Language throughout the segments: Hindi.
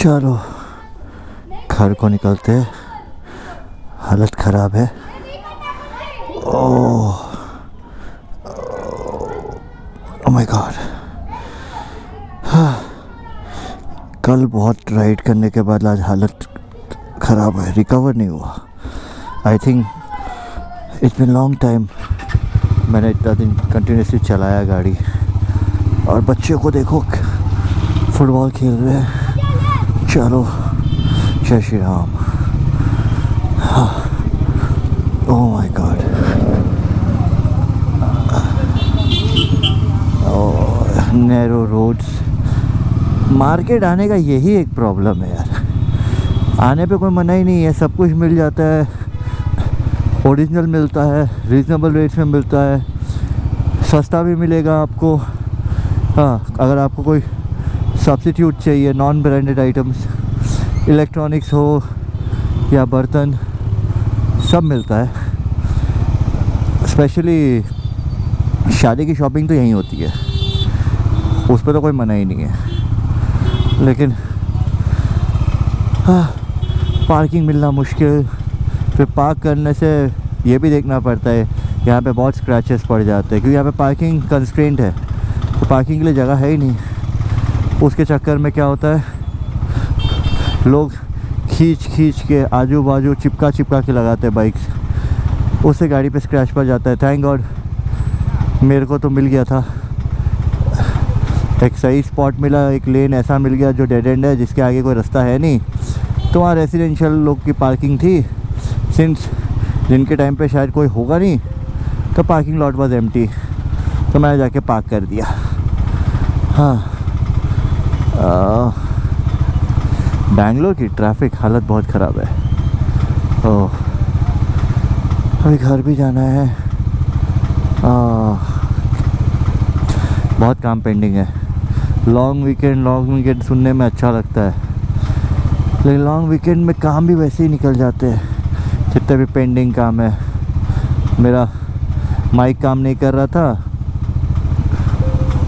चलो घर को निकलते हैं, हालत ख़राब है। ओह माय गॉड। कल बहुत राइड करने के बाद आज हालत ख़राब है, रिकवर नहीं हुआ। I think it's been long time मैंने इतना दिन कंटिन्यूसली चलाया गाड़ी। और बच्चे को देखो फुटबॉल खेल रहे हैं। चलो जय Shri Ram. Oh my God. Narrow roads, market आने का यही एक प्रॉब्लम है यार। आने पे कोई मना ही नहीं है, सब कुछ मिल जाता है, ओरिजिनल मिलता है, रीज़नेबल रेट्स में मिलता है, सस्ता भी मिलेगा आपको। हाँ, अगर आपको कोई सब्स्टिट्यूट चाहिए, नॉन ब्रांडेड आइटम्स, इलेक्ट्रॉनिक्स हो या बर्तन, सब मिलता है। स्पेशली शादी की शॉपिंग तो यहीं होती है, उस पर तो कोई मना ही नहीं है। लेकिन हाँ, पार्किंग मिलना मुश्किल। फिर पार्क करने से ये भी देखना पड़ता है यहाँ पे बहुत स्क्रैचेस पड़ जाते हैं, क्योंकि यहाँ पे पार्किंग कंस्ट्रेंट है, तो पार्किंग के लिए जगह है ही नहीं। उसके चक्कर में क्या होता है, लोग खींच के आजू बाजू चिपका के लगाते हैं बाइक्स, उससे गाड़ी पे स्क्रैच पड़ जाता है। थैंक गॉड मेरे को तो मिल गया था, एक सही स्पॉट मिला, एक लेन ऐसा मिल गया जो डेड एंड है, जिसके आगे कोई रास्ता है नहीं। तो वहाँ रेजिडेंशियल लोग की पार्किंग थी, सिंस दिन के टाइम पे शायद कोई होगा नहीं, तो पार्किंग लॉट वाज एम्प्टी, तो मैंने जाके पार्क कर दिया। हाँ, बैंगलोर की ट्रैफिक हालत बहुत ख़राब है। ओह, अभी घर भी जाना है। बहुत काम पेंडिंग है। लॉन्ग वीकेंड सुनने में अच्छा लगता है, लेकिन लॉन्ग वीकेंड में काम भी वैसे ही निकल जाते हैं, जितने भी पेंडिंग काम है। मेरा माइक काम नहीं कर रहा था,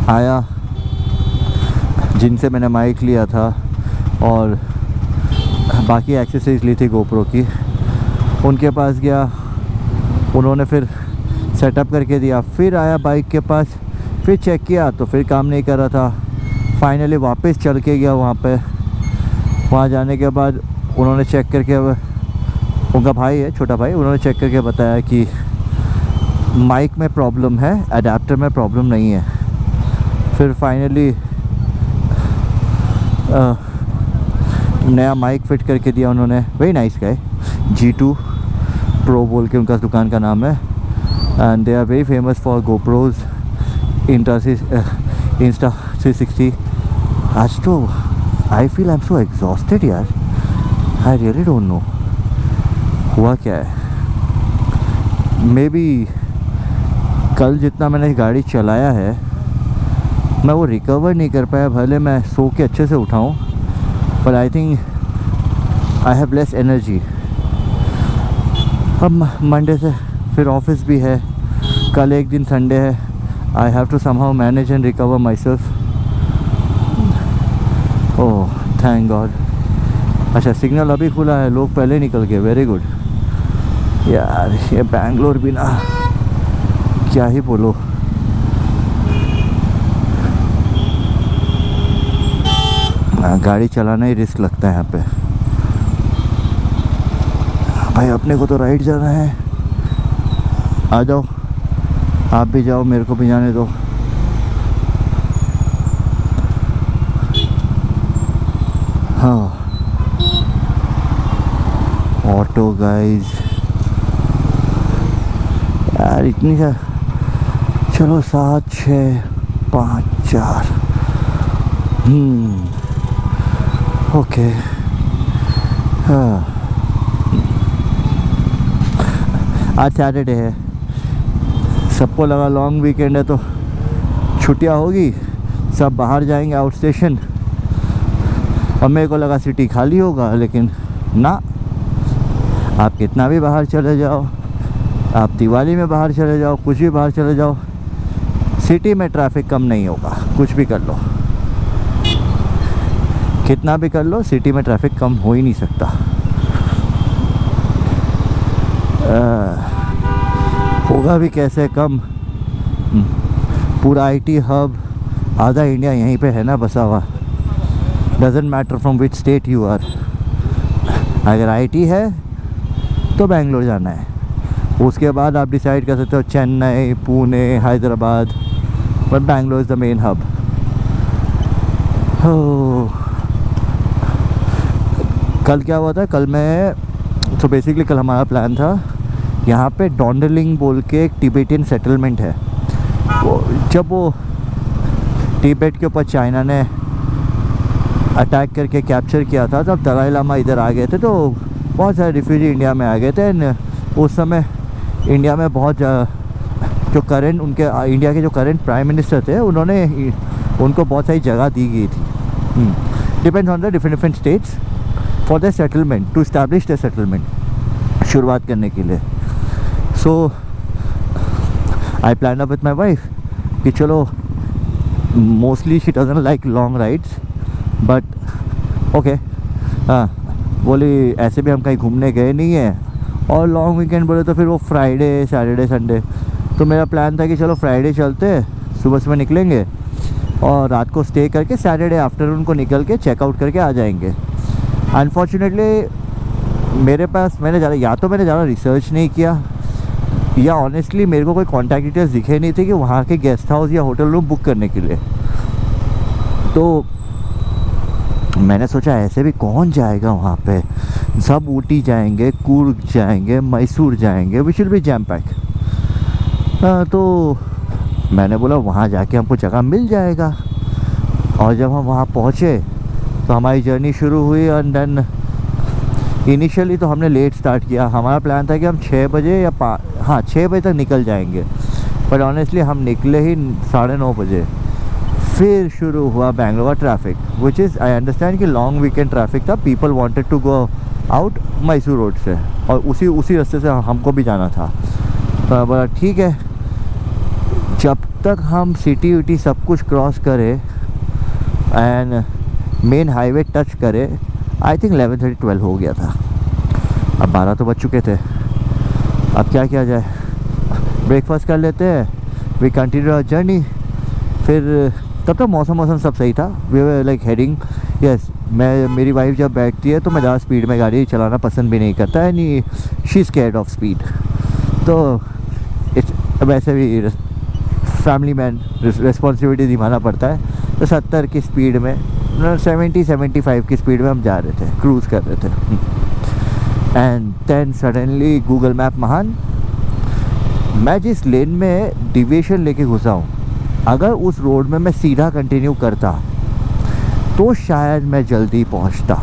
आया जिनसे मैंने माइक लिया था और बाकी एक्सेसरीज ली थी गोप्रो की, उनके पास गया, उन्होंने फिर सेटअप करके दिया। फिर आया बाइक के पास, फिर चेक किया तो फिर काम नहीं कर रहा था। फाइनली वापस चल के गया वहाँ पे। वहाँ जाने के बाद उन्होंने चेक करके, उनका भाई है, छोटा भाई, उन्होंने चेक करके बताया कि माइक में प्रॉब्लम है, अडेप्टर में प्रॉब्लम नहीं है। फिर फाइनली नया माइक फिट करके दिया उन्होंने। Very nice guy, G2 Pro बोल के उनका दुकान का नाम है, and they are very famous for GoPros, Insta 360। आज तो I feel I am so exhausted यार, आई रियली डोंट नो हुआ क्या है। मे बी कल जितना मैंने गाड़ी चलाया है मैं वो रिकवर नहीं कर पाया, भले मैं सो के अच्छे से उठाऊँ, पर आई think I have less energy. अब मंडे से फिर ऑफिस भी है, कल एक दिन संडे है। I have to somehow manage and recover my oh thank God. अच्छा, सिग्नल अभी खुला है, लोग पहले निकल गए, वेरी गुड। यार ये बैंगलोर भी ना, क्या ही बोलो। गाड़ी चलाना ही रिस्क लगता है यहाँ पे। भाई अपने को तो राइड जाना है, आ जाओ, आप भी जाओ, मेरे को भी जाने दो। हाँ, ऑटो गाइज यार इतनी सा। चलो 7 6 5 4। ओके। हाँ, आज सैटरडे है, सबको लगा लॉन्ग वीकेंड है तो छुट्टियां होगी, सब बाहर जाएंगे आउट स्टेशन, और मेरे को लगा सिटी खाली होगा, लेकिन ना, आप कितना भी बाहर चले जाओ, आप दिवाली में बाहर चले जाओ, कुछ भी बाहर चले जाओ, सिटी में ट्रैफिक कम नहीं होगा, कुछ भी कर लो। कितना भी कर लो सिटी में ट्रैफिक कम हो ही नहीं सकता। होगा भी कैसे कम। पूरा आईटी हब, आधा इंडिया यहीं पे है ना बसा हुआ। Doesn't matter from which state you are. अगर आईटी है तो बेंगलोर जाना है, उसके बाद आप डिसाइड कर सकते हो Chennai, Pune, Hyderabad, but Bangalore is the main hub. कल क्या हुआ था, कल मैं तो बेसिकली कल हमारा प्लान था, यहाँ पे डोंडलिंग बोल के एक टिबेटियन सेटलमेंट है। जब वो तिब्बत के ऊपर चाइना ने अटैक करके कैप्चर किया था, तब दलाई लामा इधर आ गए थे, तो बहुत सारे रिफ्यूजी इंडिया में आ गए थे। उस समय इंडिया में बहुत जो करंट उनके इंडिया के जो करंट प्राइम मिनिस्टर थे, उन्होंने उनको बहुत सारी जगह दी गई थी। Depends on the different states for the settlement, to establish the settlement, शुरुआत करने के लिए। So I plan up with my wife कि चलो, mostly she doesn't like long rides, but okay, हाँ बोली ऐसे भी हम कहीं घूमने गए नहीं हैं, और लॉन्ग वीकेंड बोले तो फिर वो फ्राइडे, सैटरडे, संडे। तो मेरा प्लान था कि चलो फ्राइडे चलते, सुबह सुबह निकलेंगे और रात को स्टे करके सैटरडे आफ्टरनून को निकल के चेकआउट करके आ जाएंगे। अनफॉर्चुनेटली मेरे पास मैंने ज़्यादा रिसर्च नहीं किया, या ऑनेस्टली मेरे को कोई कॉन्टैक्ट डिटेल्स दिखे नहीं थे कि वहाँ के गेस्ट हाउस या होटल रूम बुक करने के लिए। तो मैंने सोचा ऐसे भी कौन जाएगा वहाँ पे, सब ऊटी जाएंगे, कूर्ग जाएंगे, मैसूर जाएंगे, which will be jam pack. तो मैंने बोला वहाँ जाके हमको जगह मिल जाएगा। और जब हम वहाँ पहुँचे तो हमारी जर्नी शुरू हुई, एंड देन इनिशियली तो हमने लेट स्टार्ट किया। हमारा प्लान था कि हम 6 बजे या 6 बजे तक निकल जाएंगे, पर ऑनेस्टली हम निकले ही 9:30 बजे। फिर शुरू हुआ बेंगलोर का traffic, which is I understand कि लॉन्ग वीकेंड ट्रैफिक था, people wanted to go out Mysore road से, और उसी रास्ते से हमको भी जाना था। तो बोला ठीक है, जब तक हम सिटी विटी सब कुछ क्रॉस करें एंड मेन हाईवे टच करें, आई थिंक 11:30-12 हो गया था। अब 12 तो बज चुके थे। अब क्या किया जाए, ब्रेकफास्ट कर लेते हैं, वी कंटिन्यू आवर जर्नी। फिर तब तक मौसम सब सही था, we were like heading, yes. मेरी वाइफ जब बैठती है तो मैं ज़्यादा स्पीड में गाड़ी चलाना पसंद भी नहीं करता है, नहीं, she is scared of speed. तो वैसे भी फैमिली मैन, रिस्पॉन्सिबिलिटी निभाना पड़ता है। तो 70 की स्पीड में, 70-75 की स्पीड में हम जा रहे थे, क्रूज़ कर रहे थे। And then suddenly Google map महान, मैं जिस लेन में डिविएशन लेके घुसा हूँ, अगर उस रोड में मैं सीधा कंटिन्यू करता तो शायद मैं जल्दी पहुँचता,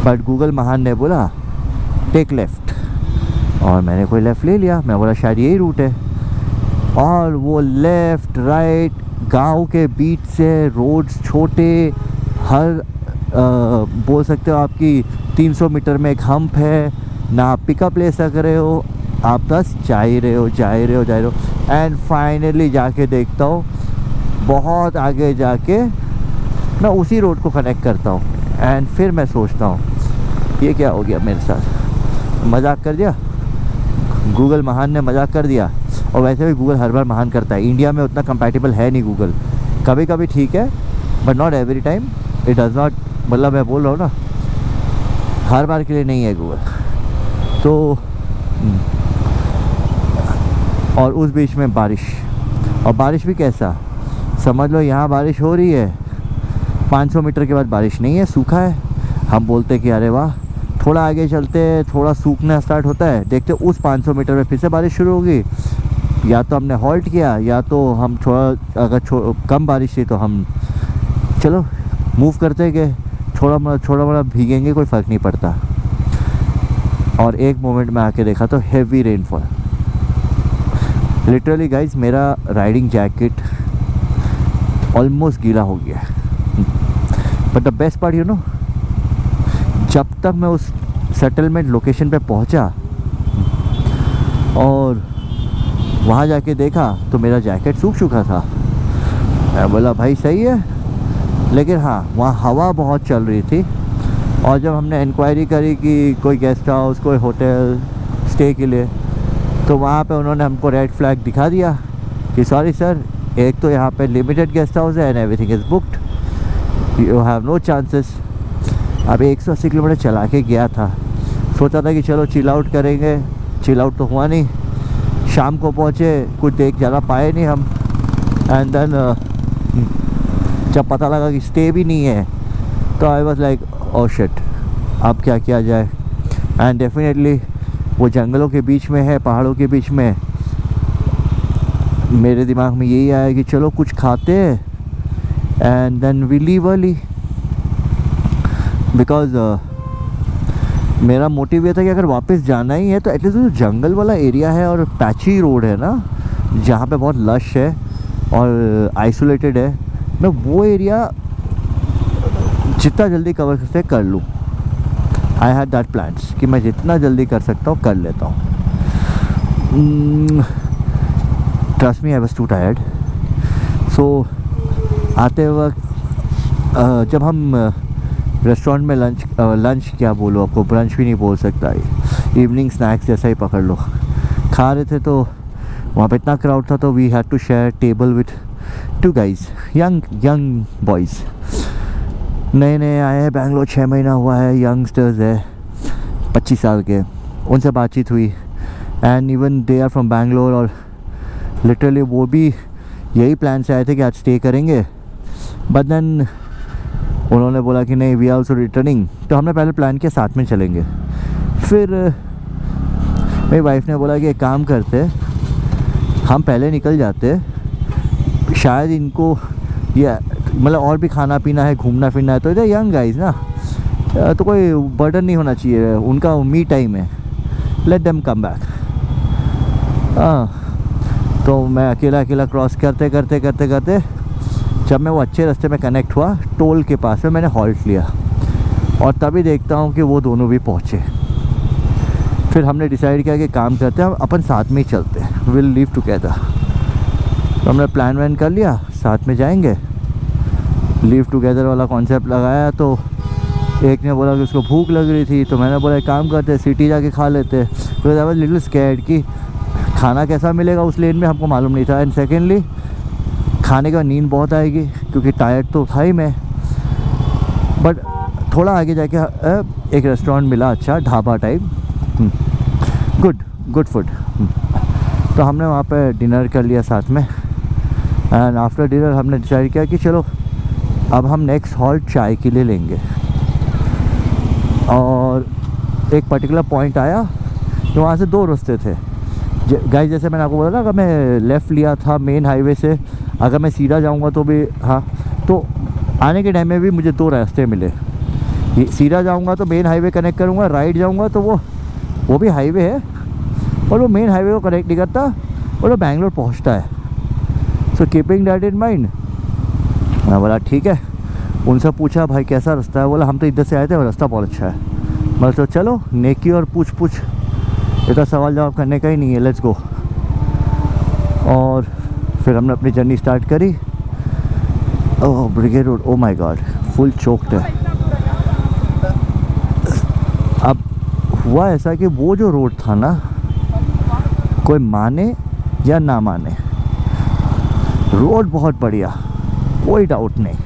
बट गूगल महान ने बोला टेक लेफ़्ट, और मैंने कोई लेफ़्ट ले लिया। मैं बोला शायद यही रूट है, और वो लेफ़्ट राइट गांव के बीच से रोड्स छोटे, हर बोल सकते हो आपकी 300 मीटर में एक हम्प है, ना आप पिकअप ले सक रहे हो, आप बस जा ही रहे हो। एंड फाइनली जाके देखता हूँ बहुत आगे जाके मैं उसी रोड को कनेक्ट करता हूँ। एंड फिर मैं सोचता हूँ ये क्या हो गया मेरे साथ, मजाक कर दिया, गूगल महान ने मजाक कर दिया। और वैसे भी गूगल हर बार महान करता है, इंडिया में उतना कंपैटिबल है नहीं गूगल, कभी कभी ठीक है but not every time, it does not, मतलब मैं बोल रहा हूँ ना, हर बार के लिए नहीं है गूगल। तो और उस बीच में बारिश, और बारिश भी कैसा, समझ लो यहाँ बारिश हो रही है, 500 मीटर के बाद बारिश नहीं है, सूखा है। हम बोलते कि अरे वाह, थोड़ा आगे चलते, थोड़ा सूखना स्टार्ट होता है, देखते उस 500 मीटर में फिर से बारिश शुरू होगी। या तो हमने हॉल्ट किया, या तो हम थोड़ा अगर कम बारिश थी तो हम चलो मूव करते गए, छोटा मोटा भीगेंगे, कोई फ़र्क नहीं पड़ता। और एक मोमेंट में आके देखा तो हेवी रेनफॉल, लिटरली गाइज मेरा राइडिंग जैकेट ऑलमोस्ट गीला हो गया। But the best part, you know, जब तक मैं उस सेटलमेंट लोकेशन पे पहुंचा और वहाँ जाके देखा तो मेरा जैकेट सूख चुका था। मैं बोला भाई सही है, लेकिन हाँ वहाँ हवा बहुत चल रही थी। और जब हमने इंक्वायरी करी कि कोई गेस्ट हाउस, कोई होटल स्टे के लिए, तो वहाँ पे उन्होंने हमको रेड फ्लैग दिखा दिया कि सॉरी सर, एक तो यहाँ पे लिमिटेड गेस्ट हाउस है and everything is booked, you have no chances. अब 180 किलोमीटर चला के गया था, सोचा था कि चलो चिल आउट करेंगे, चिल आउट तो हुआ नहीं। शाम को पहुँचे, कुछ देख ज़्यादा पाए नहीं हम। एंड देन जब पता लगा कि स्टे भी नहीं है, तो I was like oh shit, अब क्या किया जाए। एंड डेफिनेटली वो जंगलों के बीच में है, पहाड़ों के बीच में। मेरे दिमाग में यही आया कि चलो कुछ खाते हैं and then we leave early, because मेरा मोटिव ये था कि अगर वापस जाना ही है तो एटलीस्ट जो जंगल वाला एरिया है और पैची रोड है ना, जहाँ पे बहुत लश है और आइसोलेटेड है, मैं वो एरिया जितना जल्दी कवर कर लूँ। आई हैड दैट प्लान्स कि मैं जितना जल्दी कर सकता हूँ कर लेता हूँ। Trust me, I was too tired. So आते वक्त जब हम रेस्टोरेंट में लंच क्या बोलो आपको, ब्रंच भी नहीं बोल सकता, इवनिंग स्नैक्स जैसा ही पकड़ लो, खा रहे थे, तो वहाँ पे इतना क्राउड था तो we had to share table with 2 guys, young boys, नए नए आए हैं, बैंगलोर 6 महीना हुआ है, यंगस्टर्स है 25 साल के। उनसे बातचीत हुई and even they are from Bangalore, और लिटरली वो भी यही प्लान से आए थे कि आज स्टे करेंगे, बट देन उन्होंने बोला कि नहीं, वी आर ऑल्सो रिटर्निंग। तो हमने पहले प्लान किया साथ में चलेंगे। फिर मेरी वाइफ ने बोला कि एक काम करते, हम पहले निकल जाते, शायद इनको ये मतलब और भी खाना पीना है, घूमना फिरना है, तो इधर यंग गाइज ना, तो कोई बर्डन नहीं होना चाहिए, उनका मी टाइम है, लेट देम कम बैक। तो मैं अकेला क्रॉस करते जब मैं वो अच्छे रास्ते में कनेक्ट हुआ, टोल के पास में मैंने हॉल्ट लिया, और तभी देखता हूँ कि वो दोनों भी पहुँचे। फिर हमने डिसाइड किया कि काम करते हैं, हम अपन साथ में ही चलते हैं, विल लीव टुगेदर। तो हमने प्लान वैन कर लिया, साथ में जाएंगे, लीव टुगेदर वाला कॉन्सेप्ट लगाया। तो एक ने बोला कि उसको भूख लग रही थी, तो मैंने बोला एक काम करते, सिटी जाके खा लेते। तो आई वाज लिटिल स्कैर्ड कि खाना कैसा मिलेगा उस लेन में, हमको मालूम नहीं था। एंड सेकेंडली खाने के बाद नींद बहुत आएगी, क्योंकि टायर्ड तो था ही मैं। बट थोड़ा आगे जाके एक रेस्टोरेंट मिला, अच्छा ढाबा टाइप, गुड फूड। तो हमने वहाँ पे डिनर कर लिया साथ में। एंड आफ्टर डिनर हमने डिसाइड किया कि चलो अब हम नेक्स्ट हॉल्ट चाय के लिए लेंगे। और एक पर्टिकुलर पॉइंट आया तो वहाँ से 2 रास्ते थे गाइस, जैसे मैंने आपको बोला ना, अगर मैं लेफ़्ट लिया था मेन हाईवे से, अगर मैं सीधा जाऊँगा तो भी, हाँ, तो आने के टाइम में भी मुझे 2 रास्ते मिले। सीधा जाऊँगा तो मेन हाईवे कनेक्ट करूँगा, राइट जाऊँगा तो वो भी हाईवे है, और वो मेन हाईवे को कनेक्ट नहीं करता, और वो बैंगलोर पहुँचता है। So keeping that in mind, मैं बोला ठीक है। उनसे पूछा भाई कैसा रास्ता है, बोला हम तो इधर से आए थे और रास्ता बहुत अच्छा है। मैं तो चलो नेकी और पूछ इतना सवाल जवाब करने का ही नहीं है, लेट्स गो। और फिर हमने अपनी जर्नी स्टार्ट करी। Oh Brigade Road, oh my God, full choked है। अब हुआ ऐसा कि वो जो रोड था ना, कोई माने या ना माने, रोड बहुत बढ़िया, कोई डाउट नहीं,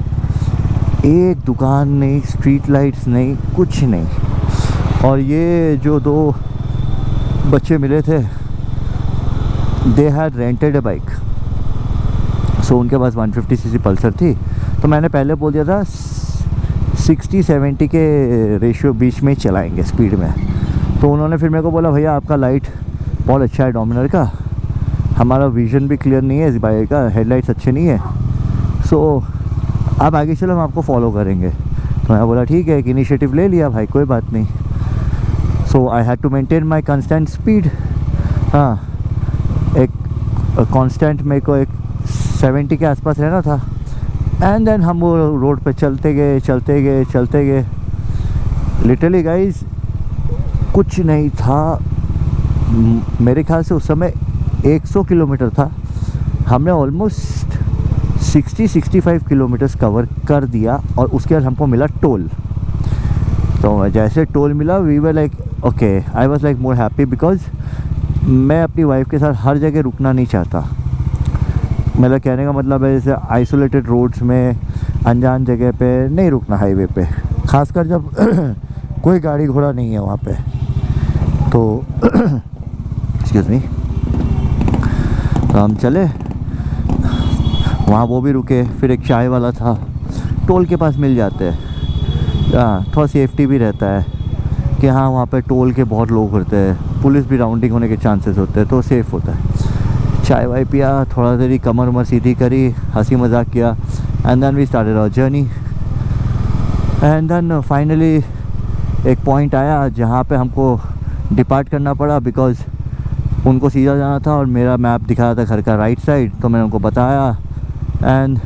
एक दुकान नहीं, स्ट्रीट लाइट्स नहीं, कुछ नहीं। और ये जो 2 बच्चे मिले थे, they had rented a bike, so उनके पास 150cc पल्सर थी। तो मैंने पहले बोल दिया था 60-70 के रेशियो बीच में चलाएंगे स्पीड में। तो उन्होंने फिर मेरे को बोला भैया आपका लाइट बहुत अच्छा है डोमिनर का, हमारा विज़न भी क्लियर नहीं है इस बाइक का, हेडलाइट्स अच्छे नहीं है, सो आप आगे चलो हम आपको फॉलो करेंगे। तो मैं बोला ठीक है, एक इनिशिएटिव ले लिया भाई, कोई बात नहीं। So I had to maintain my constant speed. हाँ, एक कांस्टेंट मेरे को एक 70 के आसपास रहना था। एंड देन हम वो रोड पे चलते गए। लिटरली गाइज कुछ नहीं था, मेरे ख्याल से उस समय 100 किलोमीटर था। हमने ऑलमोस्ट 60-65 किलोमीटर्स कवर कर दिया और उसके बाद हमको मिला टोल। तो जैसे टोल मिला we were like okay, I was like more happy because मैं अपनी वाइफ के साथ हर जगह रुकना नहीं चाहता। मेरा कहने का मतलब है जैसे आइसोलेटेड रोड्स में, अनजान जगह पे नहीं रुकना, हाईवे पे खासकर जब कोई गाड़ी घोड़ा नहीं है वहाँ पे। तो एक्सक्यूज़ मी, तो हम चले वहाँ, वो भी रुके। फिर एक चाय वाला था, टोल के पास मिल जाते हैं। हाँ, थोड़ा सेफ्टी भी रहता है कि हाँ वहाँ पे टोल के बहुत लोग होते हैं, पुलिस भी राउंडिंग होने के चांसेस होते हैं, तो सेफ़ होता है। चाय वाय पिया, थोड़ा देरी कमर उमर सीधी करी, हंसी मजाक किया, and then we started our journey. And then finally एक पॉइंट आया जहाँ पे हमको डिपार्ट करना पड़ा बिकॉज़ उनको सीधा जाना था और मेरा मैप दिखा रहा था घर का राइट साइड। तो मैंने उनको बताया एंड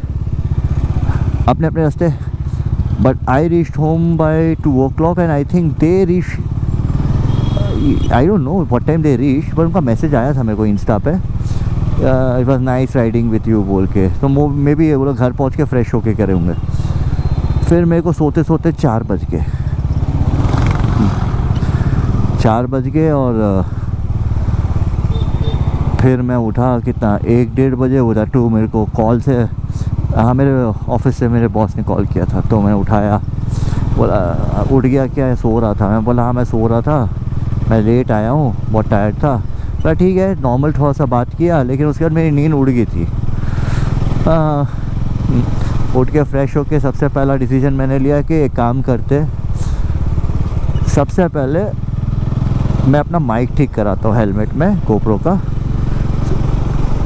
अपने अपने रास्ते, but I reached home by 2 o'clock and I think they reach, I don't know what time they reach, but उनका मैसेज आया था मेरे को इंस्टा पे, it was nice riding with you बोल के। तो मे बी वो लोग घर पहुँच के फ्रेश होके करे होंगे। फिर मेरे को सोते सोते 4 बज गए, 4 बज गए और फिर मैं उठा कितना 1-1:30 बजे उठा। टू मेरे को कॉल से, हाँ मेरे ऑफिस से मेरे बॉस ने कॉल किया था, तो मैं उठाया, बोला उठ गया क्या, सो रहा था। मैं बोला हाँ मैं सो रहा था, मैं लेट आया हूँ, बहुत टायर्ड था। बोला ठीक है, नॉर्मल थोड़ा सा बात किया, लेकिन उसके बाद मेरी नींद उड़ गई थी। उठ के फ्रेश होके सबसे पहला डिसीजन मैंने लिया कि एक काम करते, सबसे पहले मैं अपना माइक ठीक कराता हूँ हेलमेट में, गोप्रो का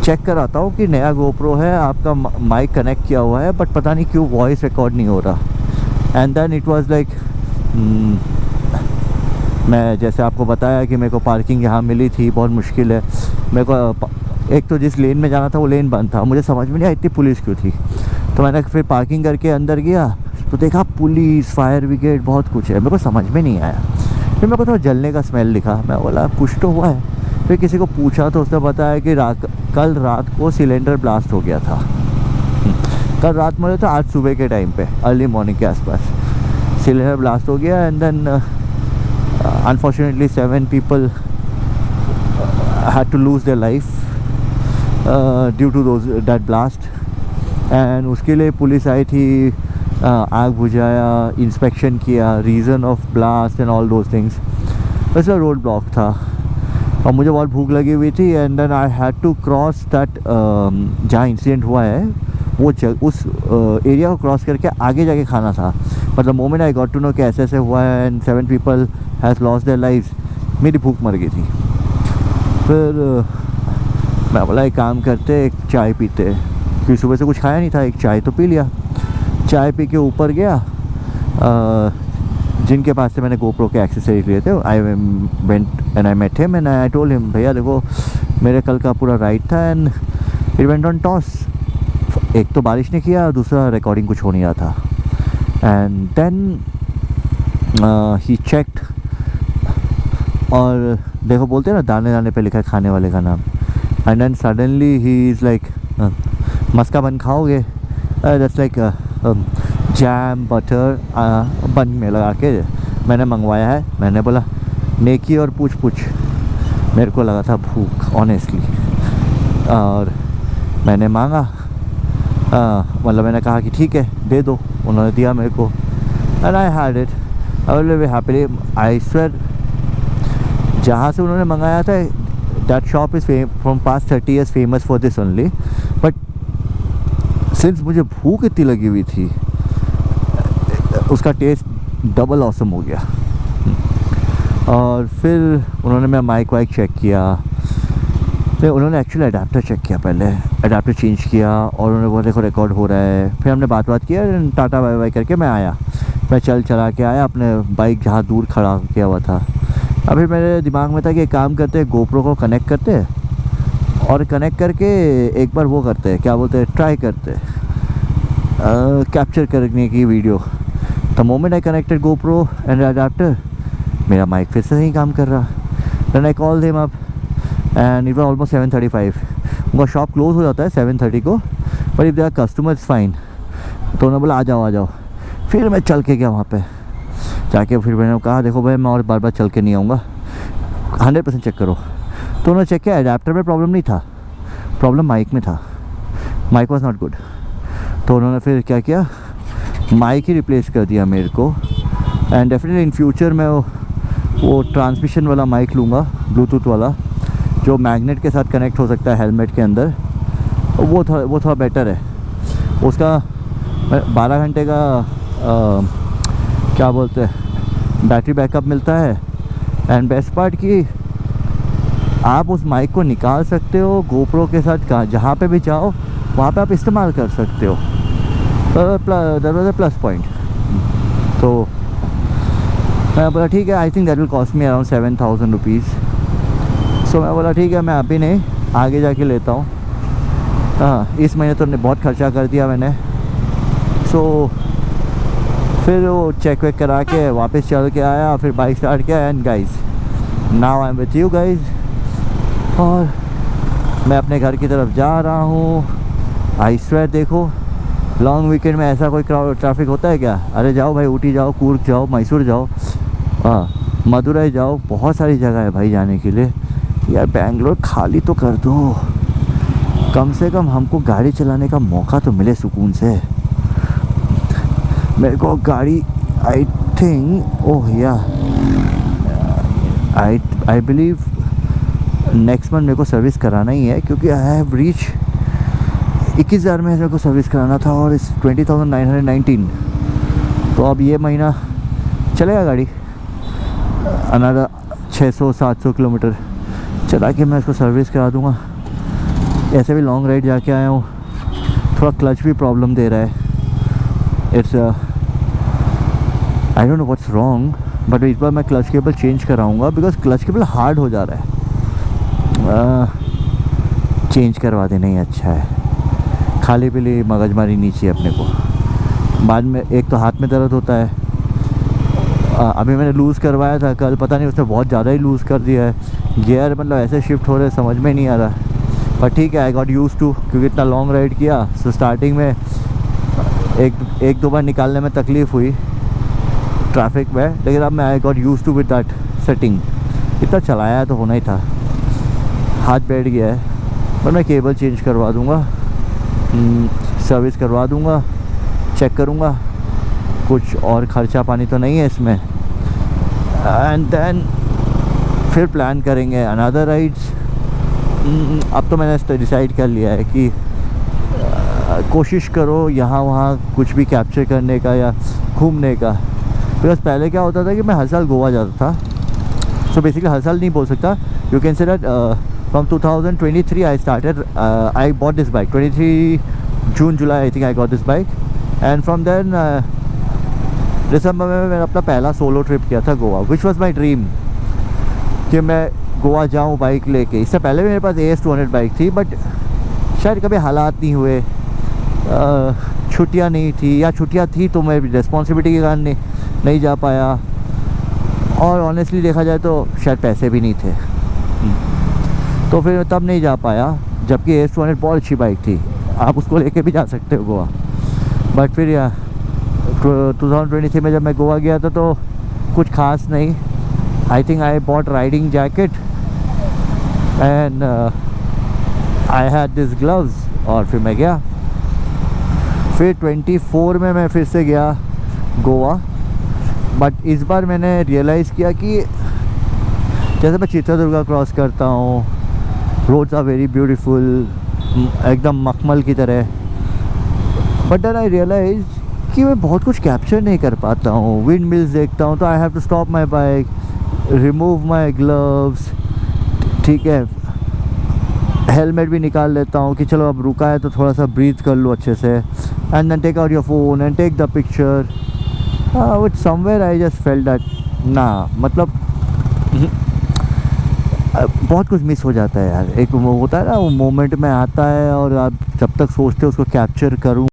चेक कराता हूँ कि नया गोप्रो है, आपका माइक कनेक्ट किया हुआ है, बट पता नहीं क्यों वॉइस रिकॉर्ड नहीं हो रहा। And then it was like, मैं जैसे आपको बताया कि मेरे को पार्किंग यहाँ मिली थी, बहुत मुश्किल है मेरे को। एक तो जिस लेन में जाना था वो लेन बंद था, मुझे समझ में नहीं आया इतनी पुलिस क्यों थी। तो मैंने फिर पार्किंग करके अंदर गया तो देखा पुलिस, फायर ब्रिगेड, बहुत कुछ है, मेरे को समझ में नहीं आया। फिर मेरे को थोड़ा जलने का स्मेल दिखा, मैं बोला कुछ तो हुआ है। फिर किसी को पूछा तो उसने बताया कि कल रात को सिलेंडर ब्लास्ट हो गया था। कल रात में था, आज सुबह के टाइम पे, अर्ली मॉर्निंग के आसपास सिलेंडर ब्लास्ट हो गया। And then unfortunately 7 people had to lose their life due to that blast। And उसके लिए पुलिस आई थी, आग बुझाया, इंस्पेक्शन किया, reason of blast and all those things. वैसे रोड ब्लॉक था और मुझे बहुत भूख लगी हुई थी। And then I had to cross that, जहाँ इंसिडेंट हुआ है वो उस एरिया को क्रॉस करके आगे जाके खाना था। मतलब moment I got to know कि ऐसे ऐसे हुआ है and 7 people has lost their lives, मेरी भूख मर गई थी। फिर मैं बोला एक काम करते, एक चाय पीते, क्योंकि सुबह से कुछ खाया नहीं था, एक चाय तो पी लिया। चाय पी के ऊपर गया, जिनके पास से मैंने गोप्रो के एक्सेसरीज लिए थे, I went and I met him and I told him, भैया देखो मेरे कल का पूरा राइड था and it went on toss. एक तो बारिश ने किया, दूसरा रिकॉर्डिंग कुछ हो नहीं रहा था। एंड देन ही चेक्ड, और देखो बोलते हैं ना दाने दाने पे लिखा है खाने वाले का नाम। एंड देन सडनली ही इज़ लाइक, मस्का बन खाओगे? दैट्स लाइक जैम बटर बन में लगा के मैंने मंगवाया है। मैंने बोला नेकी और पूछ पूछ, मेरे को लगा था भूख ऑनेस्टली, और मैंने मांगा, मतलब मैंने कहा कि ठीक है दे दो, उन्होंने दिया मेरे को and I had it, I will be happily. I swear जहाँ से उन्होंने मंगाया था, that shop is from past 30 years famous for this only, but since मुझे भूख इतनी लगी हुई थी, उसका टेस्ट डबल ऑसम हो गया। और फिर उन्होंने मेरा माइक वाइक चेक किया, फिर उन्होंने एक्चुअली अडाप्टर चेक किया, पहले अडाप्टर चेंज किया और उन्होंने बोला देखो रिकॉर्ड हो रहा है। फिर हमने बात किया, टाटा बाय बाय करके मैं आया, मैं चला के आया अपने बाइक जहाँ दूर खड़ा किया हुआ था। अभी मेरे दिमाग में था कि एक काम करते हैं, गोप्रो को कनेक्ट करते और कनेक्ट करके एक बार वो करते हैं, क्या बोलते हैं, ट्राई करते कैप्चर करने की video. The moment I connected GoPro and adapter, मेरा माइक फिर से नहीं काम कर रहा। Then I call them up and it was almost 7:35। उनका शॉप क्लोज हो जाता है 7:30 को, पर if there customer is fine, तो उन्होंने बोला आ जाओ। फिर मैं चल के गया वहाँ पे जाके, फिर मैंने कहा देखो भाई मैं और बार बार चल के नहीं आऊँगा, 100% चेक करो। तो उन्होंने चेक किया, एडाप्टर में प्रॉब्लम नहीं था, प्रॉब्लम माइक में था, माइक वॉज नॉट गुड। तो उन्होंने फिर क्या किया, माइक ही रिप्लेस कर दिया मेरे को। एंड डेफिनेटली इन फ्यूचर मैं वो ट्रांसमिशन वाला माइक लूँगा, ब्लूटूथ वाला, जो मैग्नेट के साथ कनेक्ट हो सकता है हेलमेट के अंदर। वो थोड़ा बेटर है। उसका 12 घंटे का क्या बोलते हैं बैटरी बैकअप मिलता है। एंड बेस्ट पार्ट कि आप उस माइक को निकाल सकते हो गोप्रो के साथ, कहाँ जहाँ पे भी जाओ वहाँ पे आप इस्तेमाल कर सकते हो। That was a plus point. तो मैं बोला ठीक है, I think that will cost me around 7,000 rupees. So मैं बोला ठीक है, मैं अभी नहीं, आगे जाके लेता हूँ। हाँ, इस महीने तो बहुत खर्चा कर दिया मैंने। सो फिर वो चेक वेक करा के वापस चल के आया, फिर बाइक स्टार्ट किया। And guys, now I am with you guys, और मैं अपने घर की तरफ जा रहा हूँ। आई स्वेयर, देखो लॉन्ग वीकेंड में ऐसा कोई ट्रैफिक होता है क्या? अरे जाओ भाई, ऊटी जाओ, कूर्ग जाओ, मैसूर जाओ, मदुरई जाओ, बहुत सारी जगह है भाई जाने के लिए। यार बेंगलोर खाली तो कर दो, कम से कम हमको गाड़ी चलाने का मौका तो मिले सुकून से। मेरे को गाड़ी आई think I believe next month मेरे को सर्विस कराना ही है, क्योंकि आई हैव रीच 21,000 में मेरे को सर्विस कराना था, और इस 20,919। तो अब ये महीना चलेगा गाड़ी, अनदर 600-700 किलोमीटर चला के मैं इसको सर्विस करा दूँगा। ऐसे भी लॉन्ग राइड जाके आया हूँ, थोड़ा क्लच भी प्रॉब्लम दे रहा है। It's I don't know what's wrong, but इस बार मैं क्लच केबल चेंज कराऊँगा, बिकॉज क्लच केबल हार्ड हो जा रहा है। चेंज करवा देना ही अच्छा है, खाली पीली मगजमारी नहीं चाहिए अपने को। बाद में एक तो हाथ में दर्द होता है। अभी मैंने लूज़ करवाया था कल, पता नहीं उसने बहुत ज़्यादा ही लूज़ कर दिया है। गियर मतलब ऐसे शिफ्ट हो रहे समझ में नहीं आ रहा, पर ठीक है, आई गॉट यूज़ टू, क्योंकि इतना लॉन्ग राइड किया। सो स्टार्टिंग में एक दो बार निकालने में तकलीफ़ हुई ट्रैफिक में, लेकिन अब मैं I got use to with that setting. इतना चलाया तो होना ही था, हाथ बैठ गया है। पर मैं केबल चेंज करवा दूँगा, सर्विस करवा दूँगा, चेक करूँगा, कुछ और ख़र्चा पानी तो नहीं है इसमें। एंड देन फिर प्लान करेंगे अनदर राइड्स। अब तो मैंने डिसाइड कर लिया है कि कोशिश करो यहाँ वहाँ कुछ भी कैप्चर करने का या घूमने का। बिकॉज पहले क्या होता था कि मैं हर साल गोवा जाता था। सो बेसिकली हर साल नहीं बोल सकता, you can say that from 2023 I started, I bought this bike 23 June July I think I got this bike. And from then दिसंबर में मैंने अपना पहला सोलो ट्रिप किया था Goa, which was my dream कि मैं गोवा जाऊँ बाइक लेके। इससे पहले भी मेरे पास AS200 बाइक थी, बट शायद कभी हालात नहीं हुए, छुट्टियाँ नहीं थी, या छुट्टियाँ थी तो मैं रिस्पॉन्सिबिलिटी के कारण नहीं जा पाया, और ऑनेस्टली देखा जाए तो शायद पैसे भी नहीं थे, तो फिर तब नहीं जा पाया। जबकि AS200 बहुत अच्छी बाइक थी, आप उसको लेके भी जा सकते हो गोवा। बट फिर यार 2023 में जब मैं गोवा गया था तो कुछ खास नहीं। आई think I bought riding jacket and I had this gloves, और फिर मैं गया। फिर 24 में मैं फिर से गया गोवा, बट इस बार मैंने रियलाइज़ किया कि जैसे मैं चित्रदुर्गा क्रॉस करता हूँ, रोड्स आर वेरी ब्यूटीफुल, एकदम मखमल की तरह, बट देन आई रियलाइज कि मैं बहुत कुछ कैप्चर नहीं कर पाता हूँ। विंड मिल्स देखता हूँ तो I have to stop my bike, remove my gloves, ठीक है, हेलमेट भी निकाल लेता हूँ कि चलो अब रुका है तो थोड़ा सा ब्रीथ कर लो अच्छे से, and then take out your phone and take the picture. Which somewhere I just felt that ना, मतलब बहुत कुछ मिस हो जाता है यार। एक वो होता है ना, वो मोमेंट में आता है और आप जब तक सोचते हो उसको कैप्चर करूँ